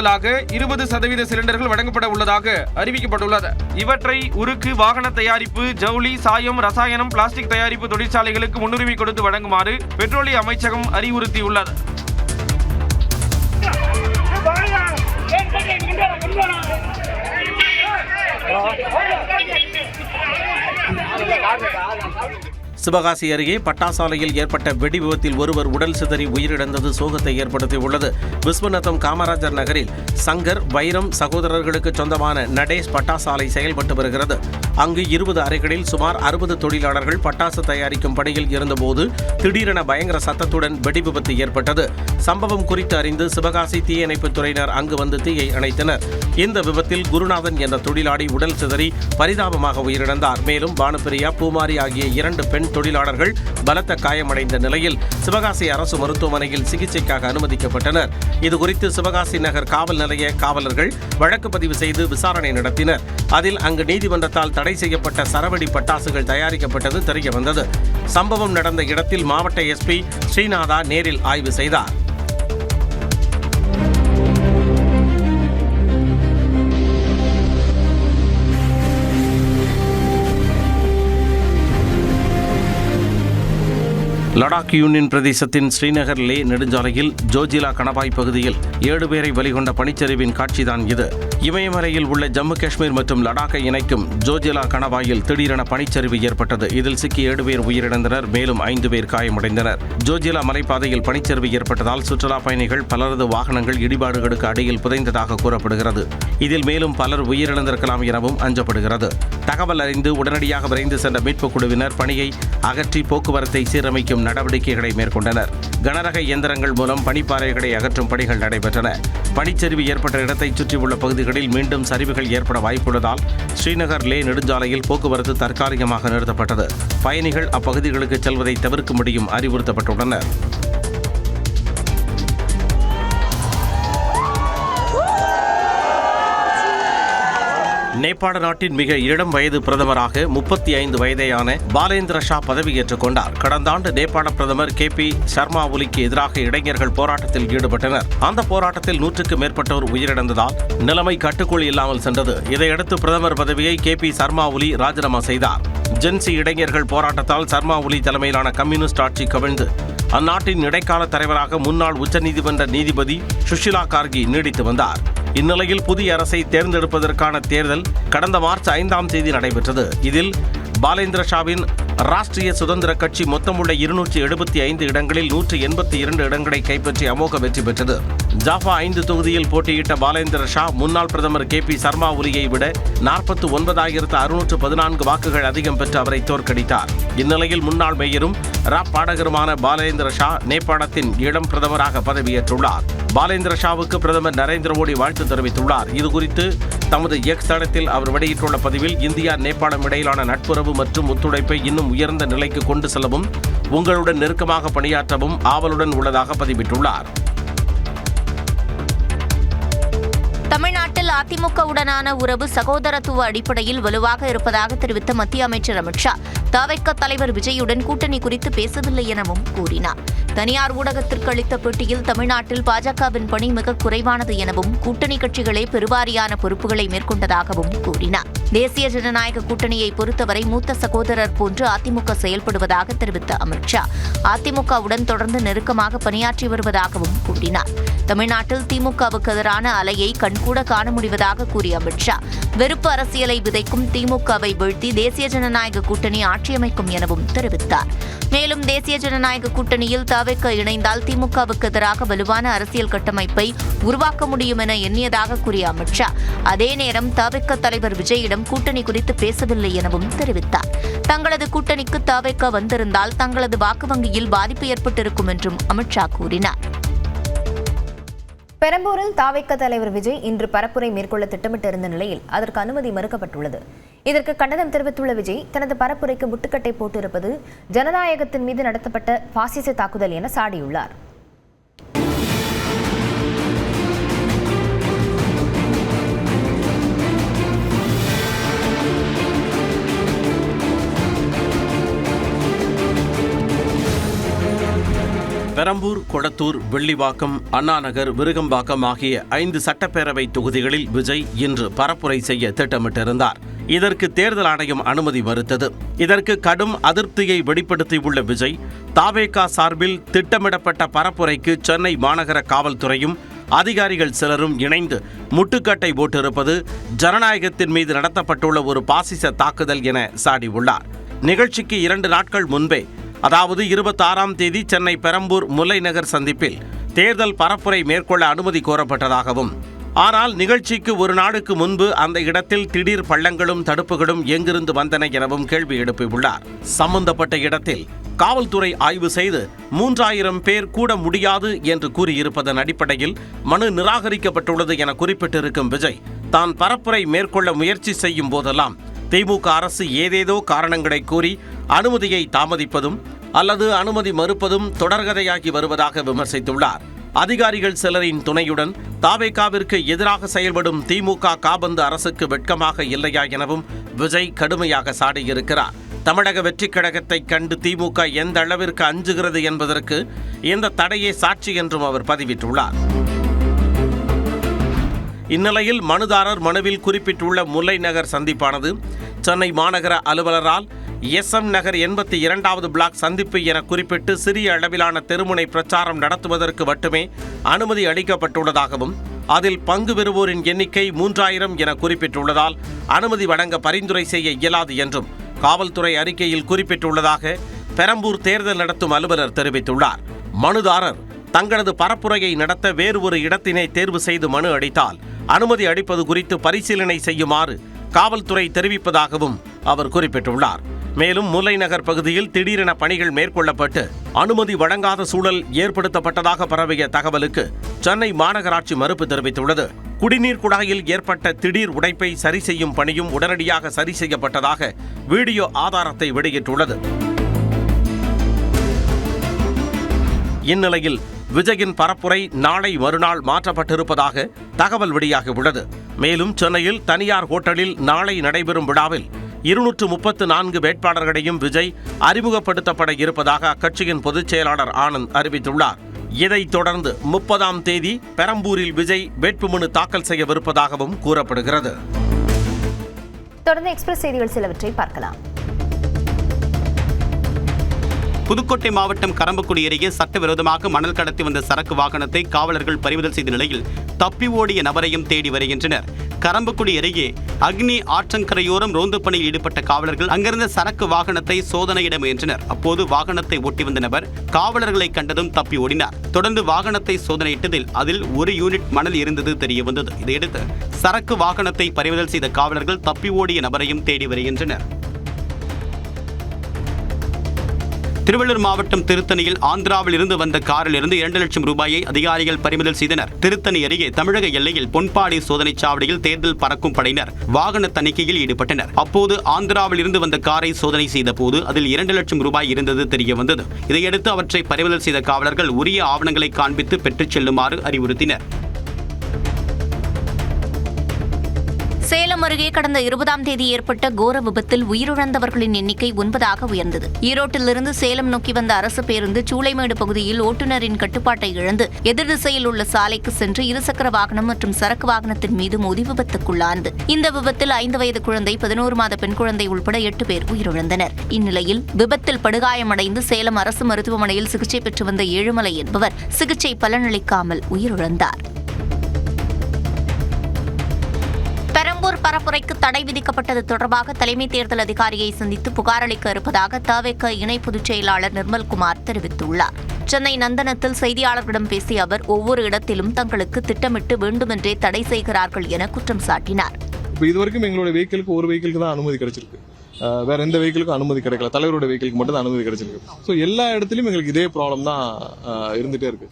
20% சிலிண்டர்கள் வழங்கப்பட உள்ளதாக அறிவிக்கப்பட்டுள்ளது. இவற்றை உருக்கு, வாகன தயாரிப்பு, ஜவுளி, சாயம், ரசாயனம், பிளாஸ்டிக் தயாரிப்பு தொழிற்சாலைகளுக்கு முன்னுரிமை கொடுத்து வழங்குமாறு பெட்ரோலிய அமைச்சகம் அறிவுறுத்தியுள்ளது. சிவகாசி அருகே பட்டாசாலையில் ஏற்பட்ட வெடி விபத்தில் ஒருவர் உடல் சிதறி உயிரிழந்தது சோகத்தை ஏற்படுத்தியுள்ளது. விஸ்வநாதம் காமராஜர் நகரில் சங்கர், வைரம் சகோதரர்களுக்கு சொந்தமான நடேஷ் பட்டாசாலை செயல்பட்டு வருகிறது. அங்கு 20 அறைகளில் சுமார் 60 தொழிலாளர்கள் பட்டாசு தயாரிக்கும் பணியில் இருந்தபோது திடீரென பயங்கர சத்தத்துடன் வெடி விபத்து ஏற்பட்டது. சம்பவம் குறித்து அறிந்து சிவகாசி தீயணைப்புத் துறையினர் அங்கு வந்து தீயை அணைத்தனர். இந்த விபத்தில் குருநாதன் என்ற தொழிலாளி உடல் சிதறி பரிதாபமாக உயிரிழந்தார். மேலும் பானுப்பிரியா, பூமாரி ஆகிய 2 பெண் தொழிலாளர்கள் பலத்த காயமடைந்த நிலையில் சிவகாசி அரசு மருத்துவமனையில் சிகிச்சைக்காக அனுமதிக்கப்பட்டனர். இதுகுறித்து சிவகாசி நகர் காவல் நிலைய காவலர்கள் வழக்கு பதிவு செய்து விசாரணை நடத்தினர். அதில் அங்கு நீதிமன்றத்தால் தடை செய்யப்பட்ட சரவெடி பட்டாசுகள் தயாரிக்கப்பட்டது தெரியவந்தது. சம்பவம் நடந்த இடத்தில் மாவட்ட எஸ்பி ஸ்ரீநாதா நேரில் ஆய்வு செய்தார். லடாக் யூனியன் பிரதேசத்தின் ஸ்ரீநகர் லே நெடுஞ்சாலையில் ஜோஜிலா கணவாய் பகுதியில் 7 பேரை பலிகொண்ட பனிச்சரிவின் காட்சிதான் இது. இமயமலையில் உள்ள ஜம்மு காஷ்மீர் மற்றும் லடாக்கை இணைக்கும் ஜோஜிலா கணவாயில் திடீரென பனிச்சரிவு ஏற்பட்டது. இதில் சிக்கி 7 பேர் உயிரிழந்தனர், மேலும் 5 பேர் காயமடைந்தனர். ஜோஜிலா மலைப்பாதையில் பனிச்சரிவு ஏற்பட்டதால் சுற்றுலா பயணிகள் பலரது வாகனங்கள் இடிபாடுகளுக்கு அடியில் புதைந்ததாக கூறப்படுகிறது. இதில் மேலும் பலர் உயிரிழந்திருக்கலாம் எனவும் அஞ்சப்படுகிறது. தகவல் அறிந்து உடனடியாக விரைந்து சென்ற மீட்புக் குழுவினர் பணியை அகற்றி போக்குவரத்தை சீரமைக்கும் நடவடிக்கைகளை மேற்கொண்டனர். கனரக இயந்திரங்கள் மூலம் பனிப்பாறைகளை அகற்றும் பணிகள் நடைபெற்றன. பனிச்சரிவு ஏற்பட்ட இடத்தை சுற்றியுள்ள பகுதிகளில் மீண்டும் சரிவுகள் ஏற்பட வாய்ப்புள்ளதால் ஸ்ரீநகர் லே நெடுஞ்சாலையில் போக்குவரத்து தற்காலிகமாக நிறுத்தப்பட்டது. பயணிகள் அப்பகுதிகளுக்கு செல்வதை தவிர்க்கும்படியும் அறிவுறுத்தப்பட்டுள்ளனர். நேபாள நாட்டின் மிக இளம் வயது பிரதமராக 35 வயதேயான பாலேந்திர ஷா பதவியேற்றுக் கொண்டார். கடந்த ஆண்டு நேபாள பிரதமர் KP சர்மா ஒலிக்கு எதிராக இளைஞர்கள் போராட்டத்தில் ஈடுபட்டனர். அந்த போராட்டத்தில் 100க்கும் மேற்பட்டோர் உயிரிழந்ததால் நிலைமை கட்டுக்குள் இல்லாமல் சென்றது. இதையடுத்து பிரதமர் பதவியை KP சர்மா ஒலி ராஜினாமா செய்தார். ஜென்சி இளைஞர்கள் போராட்டத்தால் சர்மா ஒலி தலைமையிலான கம்யூனிஸ்ட் ஆட்சி கவிழ்ந்து அந்நாட்டின் இடைக்கால தலைவராக முன்னாள் உச்சநீதிமன்ற நீதிபதி சுஷிலா கார்கி நீடித்து வந்தார். இந்நிலையில் புதிய அரசை தேர்ந்தெடுப்பதற்கான தேர்தல் கடந்த மார்ச் 5ஆம் தேதி நடைபெற்றது. இதில் பாலேந்திர ஷாவின் ராஷ்டிரிய சுதந்திர கட்சி மொத்தமுள்ள 275 இடங்களில் 182 இடங்களை கைப்பற்றி அமோக வெற்றி பெற்றது. ஜாஃபா 5 தொகுதியில் போட்டியிட்ட பாலேந்திர ஷா முன்னாள் பிரதமர் KP சர்மா ஒலியை விட 49,614 வாக்குகள் அதிகம் பெற்று அவரை தோற்கடித்தார். இந்நிலையில் முன்னாள் மேயரும் ராப் பாடகருமான பாலேந்திர ஷா நேபாளத்தின் இளம் பிரதமராக பதவியேற்றுள்ளார். பாலேந்திர ஷாவுக்கு பிரதமர் நரேந்திர மோடி வாழ்த்து தெரிவித்துள்ளார். இதுகுறித்து தமது எக்ஸ் தளத்தில் அவர் வெளியிட்டுள்ள பதிவில், இந்தியா நேபாளம் இடையிலான நட்புறவு மற்றும் ஒத்துழைப்பை இன்னும் உயர்ந்த நிலைக்கு கொண்டு செல்லவும் உங்களுடன் நெருக்கமாக பணியாற்றவும் ஆவலுடன் உள்ளதாக பதிவிட்டுள்ளார். தமிழ்நாட்டில் அதிமுகவுடனான உறவு சகோதரத்துவ அடிப்படையில் வலுவாக இருப்பதாக தெரிவித்த மத்திய அமைச்சர் அமித்ஷா, தவிக தலைவர் விஜயுடன் கூட்டணி குறித்து பேசவில்லை எனவும் கூறினார். தனியார் ஊடகத்திற்கு அளித்த பேட்டியில் தமிழ்நாட்டில் பாஜகவின் பணி மிக குறைவானது எனவும் கூட்டணி கட்சிகளே பெருவாரியான பொறுப்புகளை மேற்கொண்டதாகவும் கூறினார். தேசிய ஜனநாயக கூட்டணியை பொறுத்தவரை மூத்த சகோதரர் போன்று அதிமுக செயல்படுவதாக தெரிவித்த அமித்ஷா, அதிமுகவுடன் தொடர்ந்து நெருக்கமாக பணியாற்றி வருவதாகவும் கூறினார். தமிழ்நாட்டில் திமுகவுக்கு எதிரான அலையை கண்கூட காண முடிவதாக கூறிய அமித்ஷா, வெறுப்பு அரசியலை விதைக்கும் திமுகவை வீழ்த்தி தேசிய ஜனநாயக கூட்டணி ஆட்சியமைக்கும் எனவும் தெரிவித்தார். மேலும் தேசிய ஜனநாயக கூட்டணியில் தவிக இணைந்தால் திமுகவுக்கு எதிராக வலுவான அரசியல் கட்டமைப்பை உருவாக்க முடியும் என எண்ணியதாக கூறிய அமித்ஷா, அதே நேரம் தவிக தலைவர் விஜயிடம் கூட்டணி குறித்து பேசவில்லை எனவும் தெரிவித்தார். தங்களது கூட்டணிக்கு தவிக வந்திருந்தால் தங்களது வாக்கு வங்கியில் பாதிப்பு ஏற்பட்டிருக்கும் என்றும் அமித்ஷா கூறினார். பெரம்பூரில் தாவேக தலைவர் விஜய் இன்று பரப்புரை மேற்கொள்ள திட்டமிட்டிருந்த நிலையில் அதற்கு அனுமதி மறுக்கப்பட்டுள்ளது. இதற்கு கண்டனம் தெரிவித்துள்ள விஜய், தனது பரப்புரைக்கு முட்டுக்கட்டை போட்டிருப்பது ஜனநாயகத்தின் மீது நடத்தப்பட்ட பாசிச தாக்குதல் என சாடியுள்ளார். பெரம்பூர், கொளத்தூர், வெள்ளிவாக்கம், அண்ணாநகர், விருகம்பாக்கம் ஆகிய 5 சட்டப்பேரவை தொகுதிகளில் விஜய் இன்று பரப்புரை செய்ய திட்டமிட்டிருந்தார். இதற்கு தேர்தல் ஆணையம் அனுமதி மறுத்தது. இதற்கு கடும் அதிருப்தியை வெளிப்படுத்தியுள்ள விஜய், தாவேகா சார்பில் திட்டமிடப்பட்ட பரப்புரைக்கு சென்னை மாநகர காவல்துறையும் அதிகாரிகள் சிலரும் இணைந்து முட்டுக்கட்டை போட்டிருப்பது ஜனநாயகத்தின் மீது நடத்தப்பட்டுள்ள ஒரு பாசிச தாக்குதல் என சாடியுள்ளார். நிகழ்ச்சிக்கு 2 நாட்கள் முன்பே, அதாவது 26ஆம் தேதி சென்னை பெரம்பூர் முல்லை நகர் சந்திப்பில் தேர்தல் பரப்புரை மேற்கொள்ள அனுமதி கோரப்பட்டதாகவும், ஆனால் நிகழ்ச்சிக்கு 1 நாளுக்கு முன்பு அந்த இடத்தில் திடீர் பள்ளங்களும் தடுப்புகளும் எங்கிருந்து வந்தன எனவும் கேள்வி எழுப்பியுள்ளார். சம்பந்தப்பட்ட இடத்தில் காவல்துறை ஆய்வு செய்து 3000 பேர் கூட முடியாது என்று கூறியிருப்பதன் அடிப்படையில் மனு நிராகரிக்கப்பட்டுள்ளது என குறிப்பிட்டிருக்கும் விஜய், தான் பரப்புரை மேற்கொள்ள முயற்சி செய்யும் போதெல்லாம் திமுக அரசு ஏதேதோ காரணங்களை கூறி அனுமதியை தாமதிப்பதும் அல்லது அனுமதி மறுப்பதும் தொடர்கதையாகி வருவதாக விமர்சித்துள்ளார். அதிகாரிகள் சிலரின் துணையுடன் தாவேகாவிற்கு எதிராக செயல்படும் திமுக காபந்து அரசுக்கு வெட்கமாக இல்லையா எனவும் விஜய் கடுமையாக சாடியிருக்கிறார். தமிழக வெற்றிக் கழகத்தை கண்டு திமுக எந்த அளவிற்கு அஞ்சுகிறது என்பதற்கு இந்த தடையே சாட்சி என்றும் அவர் பதிவிட்டுள்ளார். இந்நிலையில் மனுதாரர் மனுவில் குறிப்பிட்டுள்ள முல்லை நகர் சந்திப்பானது சென்னை மாநகர அலுவலரால் SM நகர் 82வது பிளாக் சந்திப்பு என குறிப்பிட்டு சிறிய அளவிலான தெருமுனை பிரச்சாரம் நடத்துவதற்கு மட்டுமே அனுமதி அளிக்கப்பட்டுள்ளதாகவும் அதில் பங்கு பெறுவோரின் எண்ணிக்கை 3000 என குறிப்பிட்டுள்ளதால் அனுமதி வழங்க பரிந்துரை செய்ய இயலாது என்றும் காவல்துறை அறிக்கையில் குறிப்பிட்டுள்ளதாக பெரம்பூர் தேர்தல் நடத்தும் அலுவலர் தெரிவித்துள்ளார். மனுதாரர் தங்களது பரப்புரையை நடத்த வேறு ஒரு இடத்தினை தேர்வு செய்து மனு அளித்தால் அனுமதி அளிப்பது குறித்து பரிசீலனை செய்யுமாறு காவல்துறை தெரிவிப்பதாகவும் அவர் குறிப்பிட்டுள்ளார். மேலும் முல்லைநகர் பகுதியில் திடீரென பணிகள் மேற்கொள்ளப்பட்டு அனுமதி வழங்காத சூழல் ஏற்படுத்தப்பட்டதாக பரவிய தகவலுக்கு சென்னை மாநகராட்சி மறுப்பு தெரிவித்துள்ளது. குடிநீர் குழாயில் ஏற்பட்ட திடீர் உடைப்பை சரி செய்யும் பணியும் உடனடியாக சரி செய்யப்பட்டதாக வீடியோ ஆதாரத்தை வெளியிட்டுள்ளது. இந்நிலையில் விஜயின் பரப்புரை நாளை மறுநாள் மாற்றப்பட்டிருப்பதாக தகவல் வெளியாகியுள்ளது. மேலும் சென்னையில் தனியார் ஹோட்டலில் நாளை நடைபெறும் விழாவில் 234 வேட்பாளர்களையும் விஜய் அறிமுகப்படுத்தப்பட இருப்பதாக அக்கட்சியின் பொதுச் செயலாளர் ஆனந்த் அறிவித்துள்ளார். இதைத் தொடர்ந்து 30ஆம் தேதி பெரம்பூரில் விஜய் வேட்புமனு தாக்கல் செய்யவிருப்பதாகவும் கூறப்படுகிறது. தொடர்ந்து எக்ஸ்பிரஸ் செய்திகள் சிலவற்றை பார்க்கலாம். புதுக்கோட்டை மாவட்டம் கரம்பக்குடி அருகே சட்டவிரோதமாக மணல் கடத்தி வந்த சரக்கு வாகனத்தை காவலர்கள் பறிமுதல் செய்த நிலையில் தப்பி ஓடிய நபரையும் தேடி வருகின்றனர். கரம்பக்குடி அருகே அக்னி ஆற்றங்கரையோரம் ரோந்து பணியில் ஈடுபட்ட காவலர்கள் அங்கிருந்த சரக்கு வாகனத்தை சோதனையிட முயன்றனர். அப்போது வாகனத்தை ஓட்டி வந்த நபர் காவலர்களை கண்டதும் தப்பி ஓடினார். தொடர்ந்து வாகனத்தை சோதனையிட்டதில் அதில் 1 யூனிட் மணல் இருந்தது தெரியவந்தது. இதையடுத்து சரக்கு வாகனத்தை பறிமுதல் செய்த காவலர்கள் தப்பி ஓடிய நபரையும் தேடி வருகின்றனர். திருவள்ளூர் மாவட்டம் திருத்தணியில் ஆந்திராவில் இருந்து வந்த காரில் இருந்து 2 லட்சம் ரூபாயை அதிகாரிகள் பறிமுதல் செய்தனர். திருத்தணி அருகே தமிழக எல்லையில் பொன்பாடி சோதனைச் சாவடியில் தேர்தல் பறக்கும் படையினர் வாகன தணிக்கையில் ஈடுபட்டனர். அப்போது ஆந்திராவில் இருந்து வந்த காரை சோதனை செய்த போது அதில் 2 லட்சம் ரூபாய் இருந்தது தெரிய வந்தது. இதையடுத்து அவற்றை பறிமுதல் செய்த காவலர்கள் உரிய ஆவணங்களை காண்பித்து பெற்றுச் செல்லுமாறு அறிவுறுத்தினர். சேலம் அருகே கடந்த 20ஆம் தேதி ஏற்பட்ட கோர விபத்தில் உயிரிழந்தவர்களின் எண்ணிக்கை 9ஆக உயர்ந்தது. ஈரோட்டிலிருந்து சேலம் நோக்கி வந்த அரசு பேருந்து சூளைமேடு பகுதியில் ஓட்டுநரின் கட்டுப்பாட்டை இழந்து எதிர் திசையில் உள்ள சாலைக்கு சென்று இருசக்கர வாகனம் மற்றும் சரக்கு வாகனத்தின் மீது மோதி விபத்துக்குள்ளானது. இந்த விபத்தில் 5 வயது குழந்தை, 11 மாத பெண் குழந்தை உள்பட 8 பேர் உயிரிழந்தனர். இந்நிலையில் விபத்தில் படுகாயமடைந்து சேலம் அரசு மருத்துவமனையில் சிகிச்சை பெற்று வந்த ஏழுமலை என்பவர் சிகிச்சை பலனளிக்காமல் உயிரிழந்தார். பெரம்பூர் பரப்புரைக்கு தடை விதிக்கப்பட்டது தொடர்பாக தலைமை தேர்தல் அதிகாரியை சந்தித்து புகார் அளிக்க இருப்பதாக தவிக இணை பொதுச் செயலாளர் நிர்மல்குமார் தெரிவித்துள்ளார். சென்னை நந்தனத்தில் செய்தியாளர்களிடம் பேசிய அவர் ஒவ்வொரு இடத்திலும் தங்களுக்கு திட்டமிட்டு வேண்டுமென்றே தடை செய்கிறார்கள் என குற்றம் சாட்டினார். இதுவரைக்கும் எங்களோட வெஹிக்கிளுக்கு ஒரு வெஹிக்கிளுக்கு தான் அனுமதி கிடைச்சிருக்கு. வேற எந்த வெஹிக்கிளுக்கும் அனுமதி கிடைக்கல. தலைவரோட வெஹிக்கிளுக்கு மட்டும் தான் அனுமதி கிடைச்சிருக்கு. ஸோ எல்லா இடத்துலையும் எங்களுக்கு இதே ப்ராப்ளம் தான் இருந்துட்டே இருக்கு.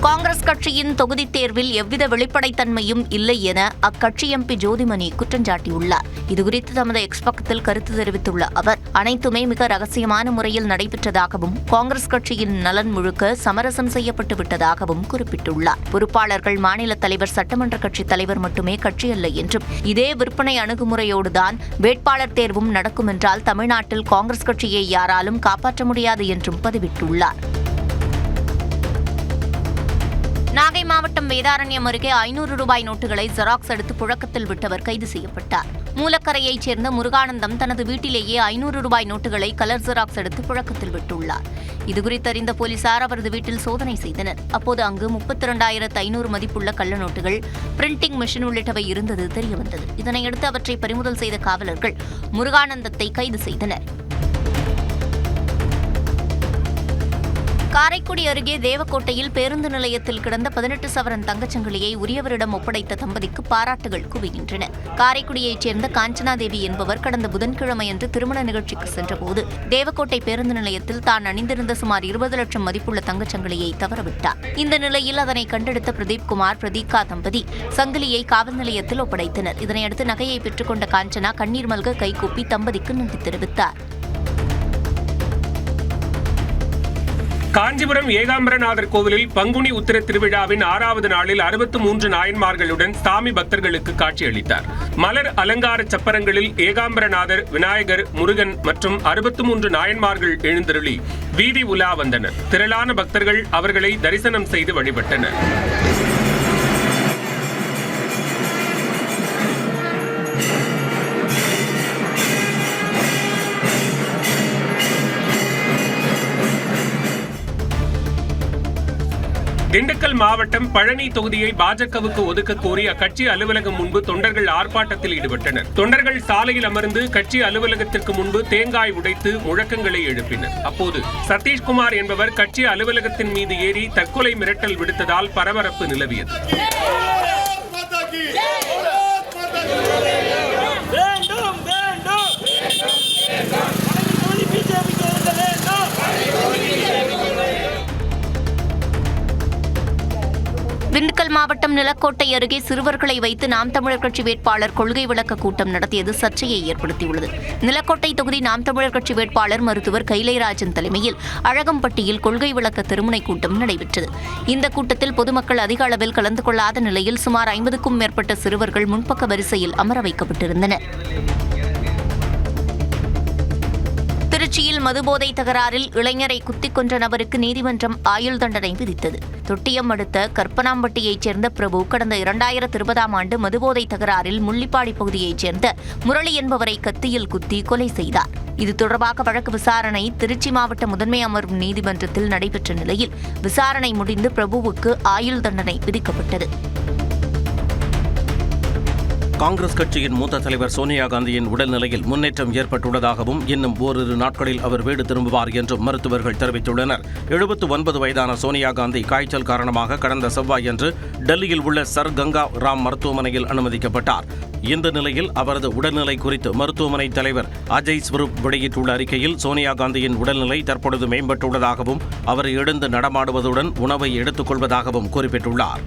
காங்கிரஸ் கட்சியின் தொகுதித் தேர்வில் எவ்வித வெளிப்படைத்தன்மையும் இல்லை என அக்கட்சி MP ஜோதிமணி குற்றம் சாட்டியுள்ளார். இதுகுறித்து தமது எக்ஸ் பக்கத்தில் கருத்து தெரிவித்துள்ள அவர், அனைத்துமே மிக ரகசியமான முறையில் நடைபெற்றதாகவும் காங்கிரஸ் கட்சியின் நலன் முழுக்க சமரசம் செய்யப்பட்டு விட்டதாகவும் குறிப்பிட்டுள்ளார். பொறுப்பாளர்கள், மாநில தலைவர், சட்டமன்ற கட்சித் தலைவர் மட்டுமே கட்சி அல்ல என்றும் இதே விற்பனை அணுகுமுறையோடுதான் வேட்பாளர் தேர்வும் நடக்கும் என்றால் தமிழ்நாட்டில் காங்கிரஸ் கட்சியை யாராலும் காப்பாற்ற முடியாது என்றும் பதிவிட்டுள்ளார். நாகை மாவட்டம் வேதாரண்யம் அருகே 500 ரூபாய் நோட்டுகளை ஜெராக்ஸ் எடுத்து புழக்கத்தில் விட்டவர் கைது செய்யப்பட்டார். மூலக்கரையைச் சேர்ந்த முருகானந்தம் தனது வீட்டிலேயே 500 ரூபாய் நோட்டுகளை கலர் ஜெராக்ஸ் எடுத்து புழக்கத்தில் விட்டுள்ளார். இதுகுறித்து அறிந்த போலீசார் அவரது வீட்டில் சோதனை செய்தனர். அப்போது அங்கு 32,500 மதிப்புள்ள கள்ள நோட்டுகள், பிரிண்டிங் மிஷின் உள்ளிட்டவை இருந்தது தெரியவந்தது. இதனையடுத்து அவற்றை பறிமுதல் செய்த காவலர்கள் முருகானந்தத்தை கைது செய்தனர். காரைக்குடி அருகே தேவக்கோட்டையில் பேருந்து நிலையத்தில் கிடந்த 18 சவரன் தங்கச்சங்கிலியை உரியவரிடம் ஒப்படைத்த தம்பதிக்கு பாராட்டுகள் குவிகின்றன. காரைக்குடியைச் சேர்ந்த காஞ்சனாதேவி என்பவர் கடந்த புதன்கிழமையன்று திருமண நிகழ்ச்சிக்கு சென்றபோது தேவக்கோட்டை பேருந்து நிலையத்தில் தான் அணிந்திருந்த சுமார் 20 லட்சம் மதிப்புள்ள தங்கச்சங்கிலியை தவறவிட்டார். இந்த நிலையில் அதனை கண்டெடுத்த பிரதீப் குமார், பிரதீகா தம்பதி சங்கிலியை காவல் நிலையத்தில் ஒப்படைத்தனர். இதனையடுத்து நகையை பெற்றுக்கொண்ட காஞ்சனா கண்ணீர் மல்க கைகூப்பி தம்பதிக்கு நன்றி தெரிவித்தார். காஞ்சிபுரம் ஏகாம்பரநாதர் கோவிலில் பங்குனி உத்திர திருவிழாவின் 6வது நாளில் 63 நாயன்மார்களுடன் சாமி பக்தர்களுக்கு காட்சியளித்தார். மலர் அலங்கார சப்பரங்களில் ஏகாம்பரநாதர், விநாயகர், முருகன் மற்றும் 63 நாயன்மார்கள் எழுந்தருளி வீதி உலா வந்தனர். திரளான பக்தர்கள் அவர்களை தரிசனம் செய்து வழிபட்டனர். திண்டுக்கல் மாவட்டம் பழனி தொகுதியை பாஜகவுக்கு ஒதுக்க கோரி அக்கட்சி அலுவலகம் முன்பு தொண்டர்கள் ஆர்ப்பாட்டத்தில் ஈடுபட்டனர். தொண்டர்கள் சாலையில் அமர்ந்து கட்சி அலுவலகத்திற்கு முன்பு தேங்காய் உடைத்து முழக்கங்களை எழுப்பினர். அப்போது சதீஷ்குமார் என்பவர் கட்சி அலுவலகத்தின் மீது ஏறி தற்கொலை மிரட்டல் விடுத்ததால் பரபரப்பு நிலவியது. திண்டுக்கல் மாவட்டம் நிலக்கோட்டை அருகே சிறுவர்களை வைத்து நாம் தமிழர் கட்சி வேட்பாளர் கொள்கை விளக்க கூட்டம் நடத்தியது சர்ச்சையை ஏற்படுத்தியுள்ளது. நிலக்கோட்டை தொகுதி நாம் தமிழர் கட்சி வேட்பாளர் மருத்துவர் கைலைராஜன் தலைமையில் அழகம்பட்டியில் கொள்கை விளக்க திருமுனை கூட்டம் நடைபெற்றது. இந்த கூட்டத்தில் பொதுமக்கள் அதிக அளவில் கலந்து கொள்ளாத நிலையில் சுமார் 50க்கும் மேற்பட்ட சிறுவர்கள் முன்பக்க வரிசையில் அமர வைக்கப்பட்டிருந்தனர். திருச்சியில் மதுபோதை தகராறில் இளைஞரை குத்திக் கொன்ற நபருக்கு நீதிமன்றம் ஆயுள் தண்டனை விதித்தது. தொட்டியம் அடுத்த கற்பனாம்பட்டியைச் சேர்ந்த பிரபு கடந்த 2020ஆம் ஆண்டு மதுபோதை தகராறில் முள்ளிப்பாடி பகுதியைச் சேர்ந்த முரளி என்பவரை கத்தியில் குத்தி கொலை செய்தார். இது தொடர்பாக வழக்கு விசாரணை திருச்சி மாவட்ட முதன்மை அமர்வு நீதிமன்றத்தில் நடைபெற்ற நிலையில் விசாரணை முடிந்து பிரபுவுக்கு ஆயுள் தண்டனை விதிக்கப்பட்டது. காங்கிரஸ் கட்சியின் மூத்த தலைவர் சோனியா காந்தியின் உடல்நிலையில் முன்னேற்றம் ஏற்பட்டுள்ளதாகவும் இன்னும் ஓரிரு நாட்களில் அவர் வீடு திரும்புவார் என்றும் மருத்துவர்கள் தெரிவித்துள்ளனர். 79 வயதான சோனியா காந்தி காய்ச்சல் காரணமாக கடந்த செவ்வாயன்று டெல்லியில் உள்ள சர் கங்கா ராம் மருத்துவமனையில் அனுமதிக்கப்பட்டார். இந்த நிலையில் அவரது உடல்நிலை குறித்து மருத்துவமனை தலைவர் அஜய் ஸ்வரூப் வெளியிட்டுள்ள அறிக்கையில் சோனியா காந்தியின் உடல்நிலை தற்பொழுது மேம்பட்டுள்ளதாகவும் அவர் எழுந்து நடமாடுவதுடன் உணவை எடுத்துக் கொள்வதாகவும் குறிப்பிட்டுள்ளார்.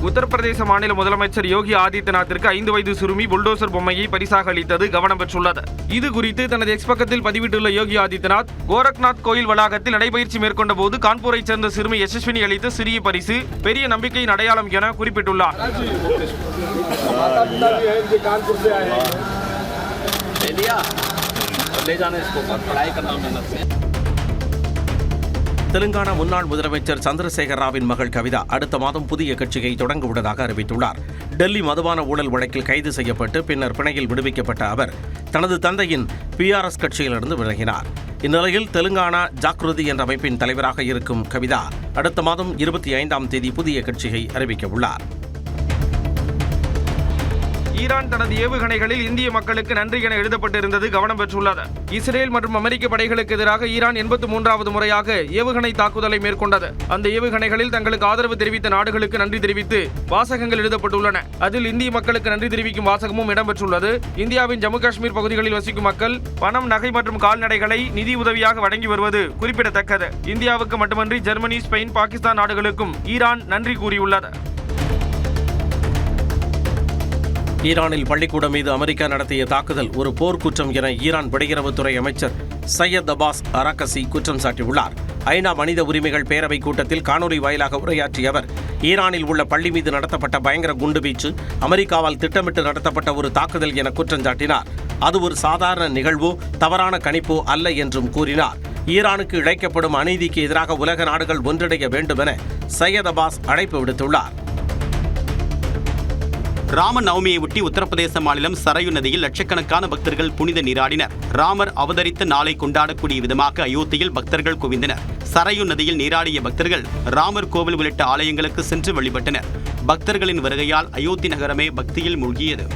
உத்தரப்பிரதேச மாநில முதலமைச்சர் யோகி ஆதித்யநாத்திற்கு 5 வயது சிறுமி புல்டோசர் பொம்மையை பரிசாக அளித்தது கவனம் பெற்றுள்ளது. இது குறித்து தனது எக்ஸ் பக்கத்தில் பதிவிட்டுள்ள யோகி ஆதித்யநாத், கோரக்நாத் கோயில் வளாகத்தில் நடைபயிற்சி மேற்கொண்ட போது கான்பூரைச் சேர்ந்த சிறுமி யசஸ்வினி அளித்த சிறிய பரிசு பெரிய நம்பிக்கையின் அடையாளம் என குறிப்பிட்டுள்ளார். தெலுங்கானா முன்னாள் முதலமைச்சர் சந்திரசேகர ராவின் மகள் கவிதா அடுத்த மாதம் புதிய கட்சியை தொடங்க உள்ளதாக அறிவித்துள்ளார். டெல்லி மதுபான ஊழல் வழக்கில் கைது செய்யப்பட்டு பின்னர் பிணையில் விடுவிக்கப்பட்ட அவர் தனது தந்தையின் PRS கட்சியிலிருந்து விலகினார். இந்நிலையில் தெலுங்கானா ஜாக்ருதி என்ற அமைப்பின் தலைவராக இருக்கும் கவிதா அடுத்த மாதம் 25ஆம் தேதி புதிய கட்சியை அறிவிக்க உள்ளார். ஈரான் தனது ஏவுகணைகளில் இந்திய மக்களுக்கு நன்றி என எழுதப்பட்டிருந்தது கவனம் பெற்றுள்ளது. இஸ்ரேல் மற்றும் அமெரிக்க படைகளுக்கு எதிராக ஈரான் 83வது முறையாக ஏவுகணை தாக்குதலை மேற்கொண்டது. அந்த ஏவுகணைகளில் தங்களுக்கு ஆதரவு தெரிவித்த நாடுகளுக்கு நன்றி தெரிவித்து வாசகங்கள் எழுதப்பட்டுள்ளன. அதில் இந்திய மக்களுக்கு நன்றி தெரிவிக்கும் வாசகமும் இடம்பெற்றுள்ளது. இந்தியாவின் ஜம்மு காஷ்மீர் பகுதிகளில் வசிக்கும் மக்கள் பணம், நகை மற்றும் கால்நடைகளை நிதி உதவியாக வழங்கி வருவது குறிப்பிடத்தக்கது. இந்தியாவுக்கு மட்டுமன்றி ஜெர்மனி, ஸ்பெயின், பாகிஸ்தான் நாடுகளுக்கும் ஈரான் நன்றி கூறியுள்ளது. ஈரானில் பள்ளிக்கூடம் மீது அமெரிக்கா நடத்திய தாக்குதல் ஒரு போர்க்குற்றம் என ஈரான் வெளியுறவுத்துறை அமைச்சர் சையத் அப்பாஸ் அரகசி குற்றம் சாட்டியுள்ளார். ஐநா மனித உரிமைகள் பேரவை கூட்டத்தில் காணொலி வாயிலாக உரையாற்றிய அவர், ஈரானில் உள்ள பள்ளி மீது நடத்தப்பட்ட பயங்கர குண்டுவீச்சு அமெரிக்காவால் திட்டமிட்டு நடத்தப்பட்ட ஒரு தாக்குதல் என குற்றம் சாட்டினார். அது ஒரு சாதாரண நிகழ்வோ தவறான கணிப்போ அல்ல என்றும் கூறினார். ஈரானுக்கு இழைக்கப்படும் அநீதிக்கு எதிராக உலக நாடுகள் ஒன்றிணைய வேண்டும் என சையத் அப்பாஸ் அழைப்பு விடுத்துள்ளார். ராம நவமியை ஒட்டி உத்தரப்பிரதேச மாநிலம் சரயு நதியில் லட்சக்கணக்கான பக்தர்கள் புனித நீராடினர். ராமர் அவதரித்த நாளை கொண்டாடக்கூடிய விதமாக அயோத்தியில் பக்தர்கள் குவிந்தனர். சரயு நதியில் நீராடிய பக்தர்கள் ராமர் கோவில் உள்ளிட்ட ஆலயங்களுக்கு சென்று வழிபட்டனர். பக்தர்களின் வருகையால் அயோத்தி நகரமே பக்தியில் மூழ்கியது.